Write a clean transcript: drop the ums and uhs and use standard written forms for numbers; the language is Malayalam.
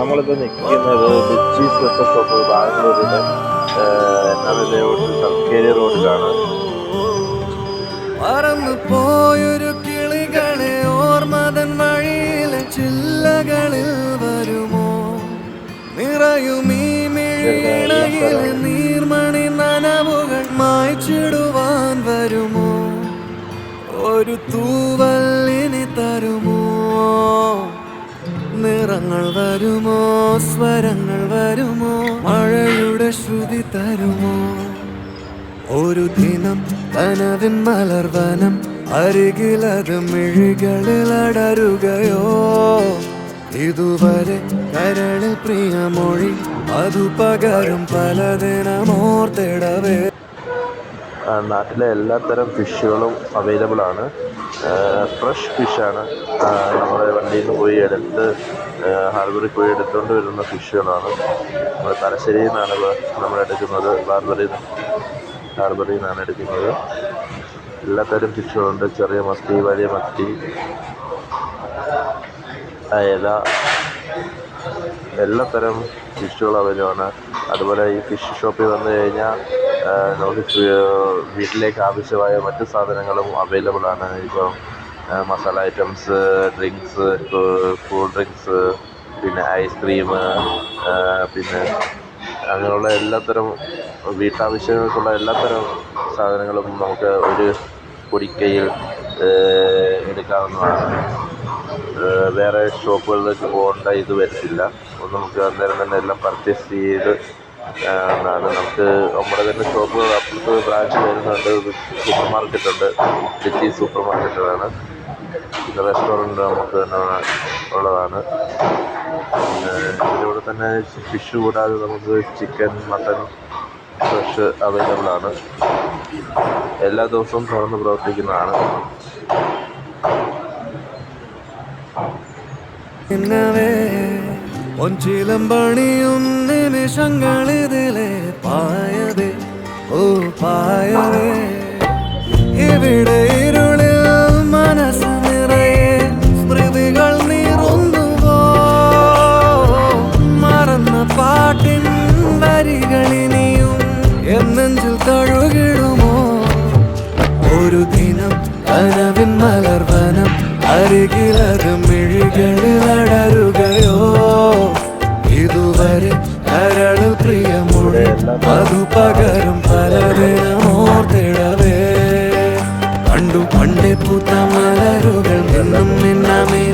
നമ്മളിപ്പോൾ നിൽക്കുന്നത് ലിച്ചീസ് വെച്ച ഷോപ്പ് ബാംഗ്ലൂരിലെ ലേഔട്ടിൽ കൽക്കേരി റോഡിലാണ്. പറന്നു പോയൊരു കിളികളെ ഓർമ്മതൻ വഴിയിലെ ചില്ലകളിൽ വരുമോ? നിറയുമീ മിഴിയിലെ നീർമണി നനവുകൾ മായ്ച്ചിടുവാൻ വരുമോ? ഒരു തൂവല്ലിനി തരുമോ? നിറങ്ങൾ വരുമോ? സ്വരങ്ങൾ വരുമോ? മഴയുടെ ശ്രുതി തരുമോ? ഒരു ദിനം കനവിൻ മലർവനം അരികിലത് മിഴികളിൽ അടരുകയോ? ഇതുവരെ കരളിൽ പ്രിയമൊഴി അതു പകരും പലതിനമോർത്തിടവേ. നാട്ടിലെ എല്ലാത്തരം ഫിഷുകളും അവൈലബിൾ ആണ്. ഫ്രഷ് ഫിഷാണ്. നമ്മുടെ വണ്ടിയിൽ നിന്ന് പോയി എടുത്ത് ഹാർബറിൽ പോയി എടുത്തുകൊണ്ട് വരുന്ന ഫിഷുകളാണ്. നമ്മൾ തലശ്ശേരിയിൽ നിന്നാണ് നമ്മൾ എടുക്കുന്നത്. ഹാർബറിൽ നിന്നാണ് എടുക്കുന്നത്. എല്ലാത്തരം ഫിഷുകളുണ്ട്. ചെറിയ മത്തി, വലിയ മത്തി, അയല, എല്ലാത്തരം ഫിഷുകൾ അവൈലബിളാണ്. അതുപോലെ ഈ ഫിഷ് ഷോപ്പിൽ വന്നു കഴിഞ്ഞാൽ നമുക്ക് വീട്ടിലേക്ക് ആവശ്യമായ മറ്റ് സാധനങ്ങളും അവൈലബിളാണ്. ഇപ്പം masala items, drinks, cool drinks, പിന്നെ ഐസ്ക്രീം, പിന്നെ അങ്ങനെയുള്ള എല്ലാത്തരം വീട്ടാവശ്യങ്ങൾക്കുള്ള എല്ലാത്തരം സാധനങ്ങളും നമുക്ക് ഒരു പൊടിക്കൈയിൽ എടുക്കാവുന്നതാണ്. വേറെ ഷോപ്പുകളിലേക്ക് പോകേണ്ട ഇത് വരത്തില്ല. നമുക്ക് അന്നേരം തന്നെ എല്ലാം പർച്ചേസ് ചെയ്ത് നമുക്ക് നമ്മുടെ തന്നെ ഷോപ്പുകൾ അപ്പുറത്ത് ബ്രാഞ്ച് വരുന്നുണ്ട്. സൂപ്പർ മാർക്കറ്റുണ്ട്, ലിച്ചി സൂപ്പർ മാർക്കറ്റാണ്. പിന്നെ റെസ്റ്റോറൻറ്റ് നമുക്ക് തന്നെ ഉള്ളതാണ്. ഇതിലൂടെ തന്നെ ഫിഷ് കൂടാതെ നമുക്ക് ചിക്കൻ, മട്ടൺ, ഫ്രഷ് അവൈലബിളാണ്. എല്ലാ ദിവസവും തുറന്ന് പ്രവർത്തിക്കുന്നതാണ്. ഒഞ്ചിലമ്പണിയും നിമിഷങ്ങളിതിലെ പായവേ, ഓ പായവേ. ഇവിടെ ഇരുളിൽ മനസ്സ് നിറയെ സ്മൃതികൾ നീറുന്നുവോ? മറന്ന പാട്ടിൻ വരികളിനിയും എന്നെഞ്ചിൽ തഴുകിടുമോ? ഒരു ദിനം കനവിൻ മലർവനം അരികിലത് മിഴികളിൽ അടരുകയോ? ഇതുവരെ കരളിൽ പ്രിയമൊഴി അതു പകരും പലതിനമോർത്തിടവേ. കണ്ടു പണ്ടേ പൂത്ത മലരുകൾ നിന്നും നിന്നമേ